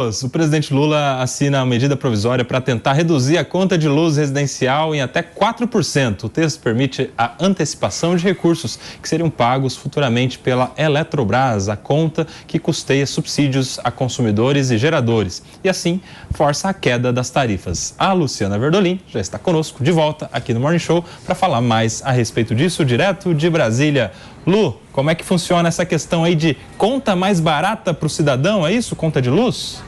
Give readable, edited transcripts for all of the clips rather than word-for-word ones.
O presidente Lula assina a medida provisória para tentar reduzir a conta de luz residencial em até 4%. O texto permite a antecipação de recursos que seriam pagos futuramente pela Eletrobras, a conta que custeia subsídios a consumidores e geradores. E assim, força a queda das tarifas. A Luciana Verdolim já está conosco de volta aqui no Morning Show para falar mais a respeito disso, direto de Brasília. Lu, como é que funciona essa questão aí de conta mais barata para o cidadão, é isso? Conta de luz?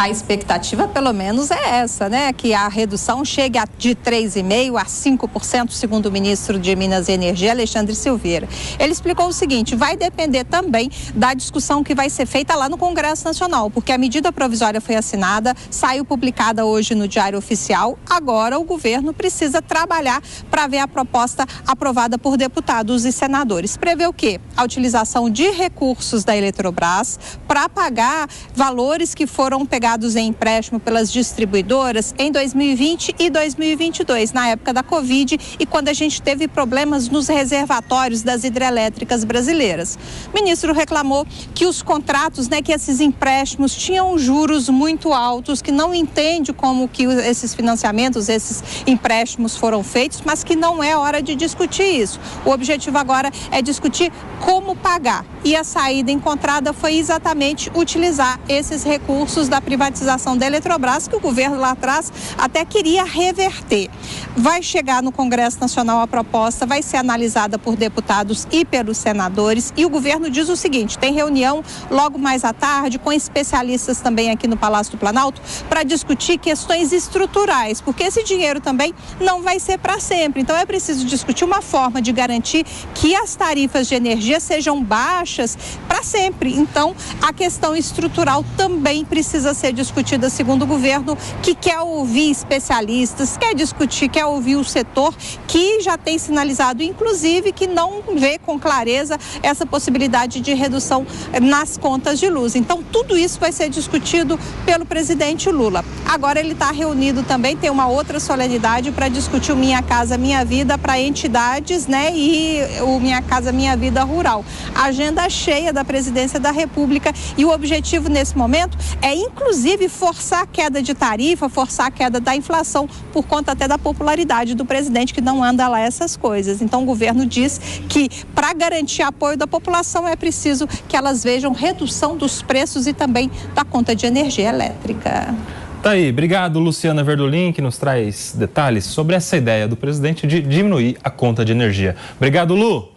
A expectativa, pelo menos, é essa, né? Que a redução chegue de 3,5% a 5%, segundo o ministro de Minas e Energia, Alexandre Silveira. Ele explicou o seguinte: vai depender também da discussão que vai ser feita lá no Congresso Nacional, porque a medida provisória foi assinada, saiu publicada hoje no Diário Oficial. Agora o governo precisa trabalhar para ver a proposta aprovada por deputados e senadores. Prevê o quê? A utilização de recursos da Eletrobras para pagar valores que foram pegados em empréstimo pelas distribuidoras em 2020 e 2022, na época da Covid e quando a gente teve problemas nos reservatórios das hidrelétricas brasileiras. O ministro reclamou que os contratos, que esses empréstimos tinham juros muito altos, que não entende como que esses financiamentos, esses empréstimos foram feitos, mas que não é hora de discutir isso. O objetivo agora é discutir como pagar. E a saída encontrada foi exatamente utilizar esses recursos da privatização da Eletrobras, que o governo lá atrás até queria reverter. Vai chegar no Congresso Nacional a proposta, vai ser analisada por deputados e pelos senadores, e o governo diz o seguinte: tem reunião logo mais à tarde com especialistas também aqui no Palácio do Planalto para discutir questões estruturais, porque esse dinheiro também não vai ser para sempre. Então é preciso discutir uma forma de garantir que as tarifas de energia sejam baixas para sempre. Então a questão estrutural também precisa ser discutida, segundo o governo, que quer ouvir especialistas, quer discutir, quer ouvir o setor, que já tem sinalizado, inclusive, que não vê com clareza essa possibilidade de redução nas contas de luz. Então, tudo isso vai ser discutido pelo presidente Lula. Agora ele está reunido também, tem uma outra solenidade para discutir o Minha Casa Minha Vida para entidades, e o Minha Casa Minha Vida Rural. A agenda cheia da presidência da República, e o objetivo nesse momento é, inclusive, forçar a queda de tarifa, forçar a queda da inflação, por conta até da popularidade do presidente, que não anda lá essas coisas. Então o governo diz que para garantir apoio da população é preciso que elas vejam redução dos preços e também da conta de energia elétrica. Tá aí, obrigado Luciana Verdolim, que nos traz detalhes sobre essa ideia do presidente de diminuir a conta de energia. Obrigado, Lu.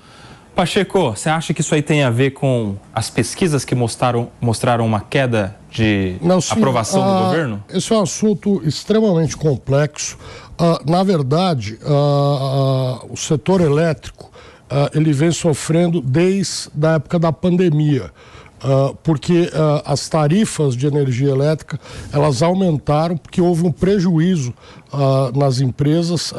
Pacheco, você acha que isso aí tem a ver com as pesquisas que mostraram uma queda de aprovação do governo? Esse é um assunto extremamente complexo. Na verdade, o setor elétrico ele vem sofrendo desde a época da pandemia. Porque as tarifas de energia elétrica elas aumentaram porque houve um prejuízo nas empresas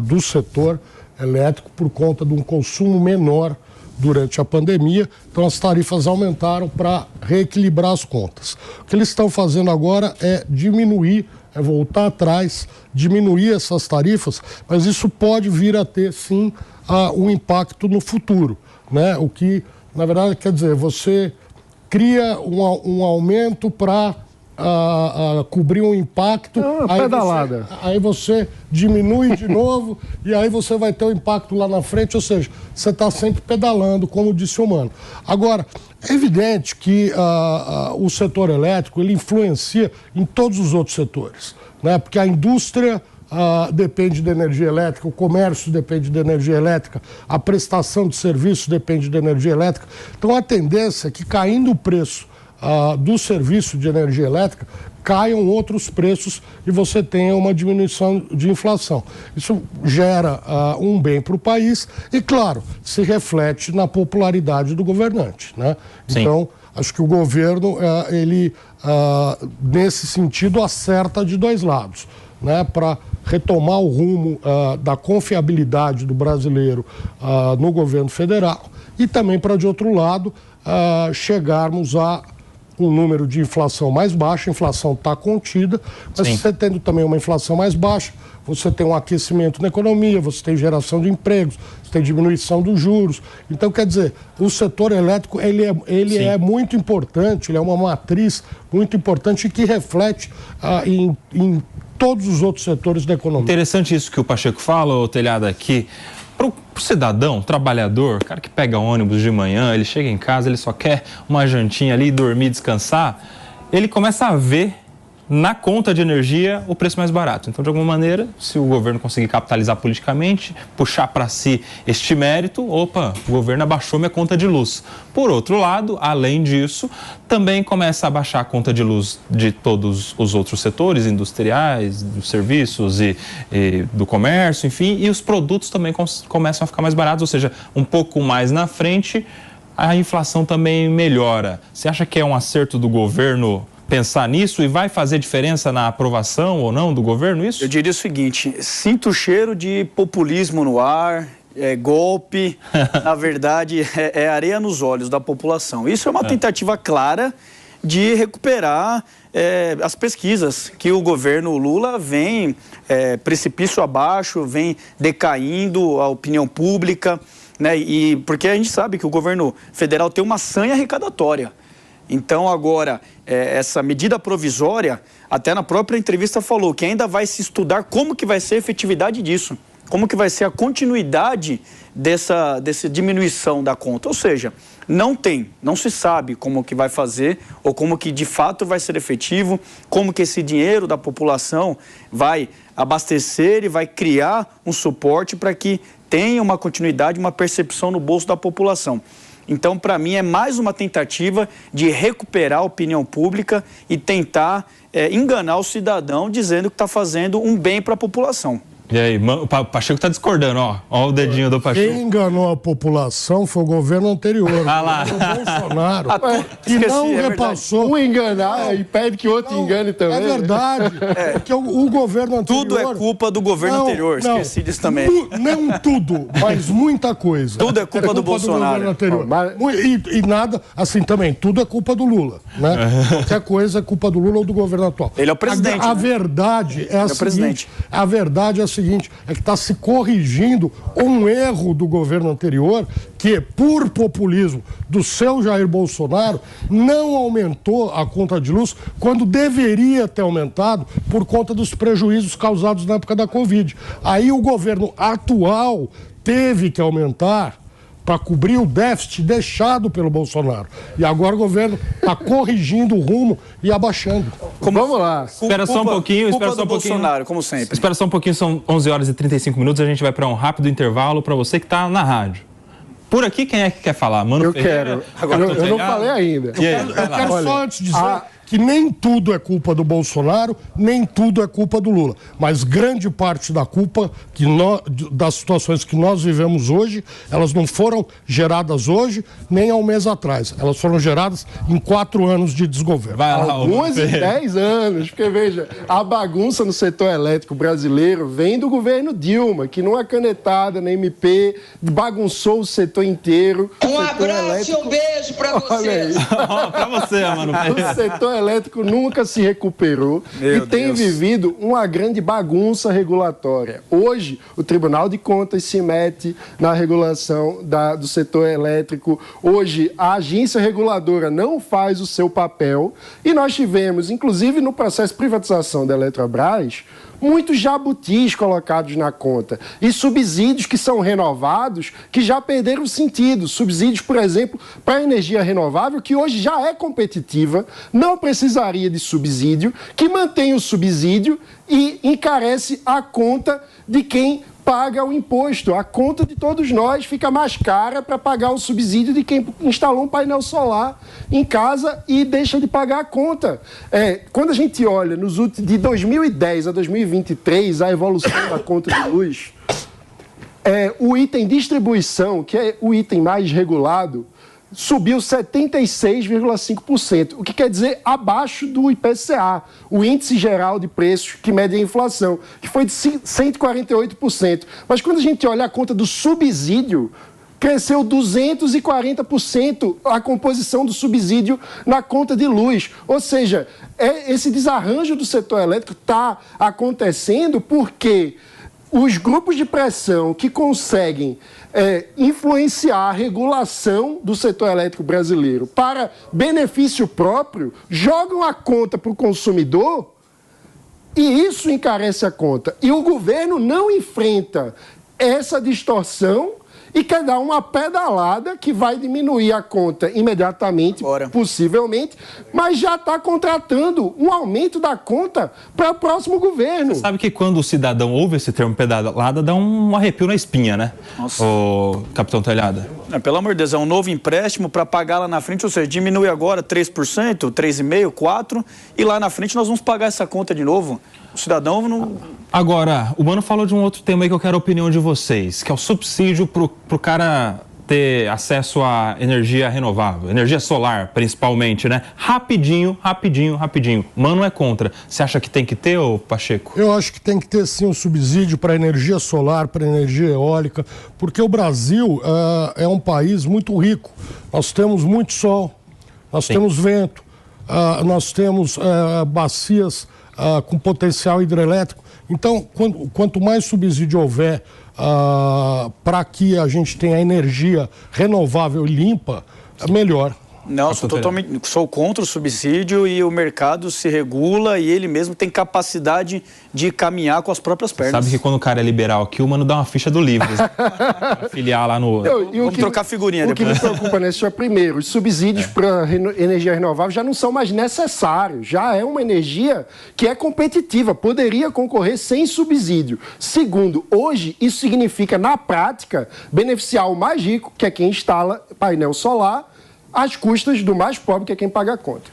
do setor elétrico por conta de um consumo menor durante a pandemia. Então as tarifas aumentaram para reequilibrar as contas. O que eles estão fazendo agora é diminuir, é voltar atrás, diminuir essas tarifas, mas isso pode vir a ter sim um impacto no futuro, O que, na verdade, quer dizer, você cria um aumento para cobrir um impacto, aí você diminui de novo e aí você vai ter um impacto lá na frente, ou seja, você está sempre pedalando, como disse o Mano. Agora, é evidente que o setor elétrico ele influencia em todos os outros setores, porque a indústria depende de energia elétrica, o comércio depende de energia elétrica, a prestação de serviços depende de energia elétrica. Então a tendência é que, caindo o preço do serviço de energia elétrica, caiam outros preços e você tenha uma diminuição de inflação. Isso gera um bem para o país e, claro, se reflete na popularidade do governante, Então, acho que o governo, ele, nesse sentido, acerta de dois lados, para retomar o rumo da confiabilidade do brasileiro no governo federal e também para, de outro lado, chegarmos a um número de inflação mais baixo, a inflação está contida, mas você tendo também uma inflação mais baixa, você tem um aquecimento na economia, você tem geração de empregos, você tem diminuição dos juros. Então, quer dizer, o setor elétrico ele é muito importante, ele é uma matriz muito importante que reflete em todos os outros setores da economia. Interessante isso que o Pacheco fala, Telhada, que para o cidadão, trabalhador, cara que pega ônibus de manhã, ele chega em casa, ele só quer uma jantinha ali, dormir, descansar, ele começa a ver na conta de energia o preço mais barato. Então, de alguma maneira, se o governo conseguir capitalizar politicamente, puxar para si este mérito, o governo abaixou minha conta de luz. Por outro lado, além disso, também começa a baixar a conta de luz de todos os outros setores, industriais, dos serviços e do comércio, enfim, e os produtos também começam a ficar mais baratos, ou seja, um pouco mais na frente, a inflação também melhora. Você acha que é um acerto do governo pensar nisso e vai fazer diferença na aprovação ou não do governo isso? Eu diria o seguinte, sinto o cheiro de populismo no ar, golpe, na verdade é areia nos olhos da população. Isso é uma tentativa clara de recuperar as pesquisas que o governo Lula vem precipício abaixo, vem decaindo a opinião pública, né? E porque a gente sabe que o governo federal tem uma sanha arrecadatória. Então, agora, essa medida provisória, até na própria entrevista falou que ainda vai se estudar como que vai ser a efetividade disso, como que vai ser a continuidade dessa diminuição da conta. Ou seja, não se sabe como que vai fazer ou como que de fato vai ser efetivo, como que esse dinheiro da população vai abastecer e vai criar um suporte para que tenha uma continuidade, uma percepção no bolso da população. Então, para mim, é mais uma tentativa de recuperar a opinião pública e tentar enganar o cidadão dizendo que está fazendo um bem para a população. E aí, o Pacheco está discordando, ó o dedinho do Pacheco. Quem enganou a população foi o governo anterior, o Bolsonaro, que não repassou. Um enganar e pede que o outro engane também. É verdade, porque o governo anterior... Tudo é culpa do governo anterior, esqueci disso também. Não tudo, mas muita coisa. Tudo é culpa do Bolsonaro. Do governo anterior. E nada, assim também, tudo é culpa do Lula, né? Qualquer coisa é culpa do Lula ou do governo atual. Ele é o presidente. A verdade é a seguinte, a verdade é a seguinte, é que está se corrigindo um erro do governo anterior que, por populismo do seu Jair Bolsonaro, não aumentou a conta de luz quando deveria ter aumentado por conta dos prejuízos causados na época da Covid. Aí o governo atual teve que aumentar para cobrir o déficit deixado pelo Bolsonaro. E agora o governo está corrigindo o rumo e abaixando. Vamos lá. Espera só um pouquinho. Bolsonaro, como sempre. Espera só um pouquinho, são 11 horas e 35 minutos. A gente vai para um rápido intervalo para você que está na rádio. Por aqui, quem é que quer falar? Mano, eu quero. Agora, eu não falei ainda. Eu quero só antes dizer que nem tudo é culpa do Bolsonaro, nem tudo é culpa do Lula. Mas grande parte da culpa das situações que nós vivemos hoje, elas não foram geradas hoje, nem há um mês atrás. Elas foram geradas em 4 anos de desgoverno. Alguns em 10 anos. Porque, veja, a bagunça no setor elétrico brasileiro vem do governo Dilma, que numa canetada na MP bagunçou o setor inteiro. Um abraço e um beijo pra você. Pra você, mano. O setor elétrico nunca se recuperou e tem vivido uma grande bagunça regulatória. Hoje, o Tribunal de Contas se mete na regulação do setor elétrico. Hoje, a agência reguladora não faz o seu papel e nós tivemos, inclusive no processo de privatização da Eletrobras, muitos jabutis colocados na conta e subsídios que são renovados que já perderam o sentido. Subsídios, por exemplo, para a energia renovável, que hoje já é competitiva, não precisaria de subsídio, que mantém o subsídio e encarece a conta de quem paga o imposto. A conta de todos nós fica mais cara para pagar o subsídio de quem instalou um painel solar em casa e deixa de pagar a conta. Quando a gente olha de 2010 a 2023, a evolução da conta de luz, o item distribuição, que é o item mais regulado, subiu 76,5%, o que quer dizer abaixo do IPCA, o Índice Geral de Preços que mede a inflação, que foi de 148%. Mas quando a gente olha a conta do subsídio, cresceu 240% a composição do subsídio na conta de luz. Ou seja, esse desarranjo do setor elétrico está acontecendo porque os grupos de pressão que conseguem influenciar a regulação do setor elétrico brasileiro para benefício próprio jogam a conta para o consumidor e isso encarece a conta. E o governo não enfrenta essa distorção e quer dar uma pedalada que vai diminuir a conta imediatamente, possivelmente, mas já está contratando um aumento da conta para o próximo governo. Você sabe que quando o cidadão ouve esse termo pedalada, dá um arrepio na espinha, né? Nossa. Ô, capitão Telhada. Pelo amor de Deus, é um novo empréstimo para pagar lá na frente, ou seja, diminui agora 3%, 3,5%, 4%, e lá na frente nós vamos pagar essa conta de novo. O cidadão não... Agora, o Mano falou de um outro tema aí que eu quero a opinião de vocês, que é o subsídio pro cara ter acesso à energia renovável, energia solar, principalmente, né? Rapidinho. Mano é contra. Você acha que tem que ter, ô Pacheco? Eu acho que tem que ter, sim, um subsídio para energia solar, para energia eólica, porque o Brasil é um país muito rico. Nós temos muito sol, nós temos vento, nós temos bacias com potencial hidrelétrico. Então, quanto mais subsídio houver para que a gente tenha energia renovável e limpa, melhor. Não, sou contra o subsídio e o mercado se regula e ele mesmo tem capacidade de caminhar com as próprias pernas. Sabe que quando o cara é liberal aqui, o Mano dá uma ficha do livro. Filiar lá no... Vamos trocar figurinha depois. O que me preocupa nesse é, primeiro, os subsídios para energia renovável já não são mais necessários. Já é uma energia que é competitiva, poderia concorrer sem subsídio. Segundo, hoje isso significa, na prática, beneficiar o mais rico, que é quem instala painel solar, às custas do mais pobre, que é quem paga a conta.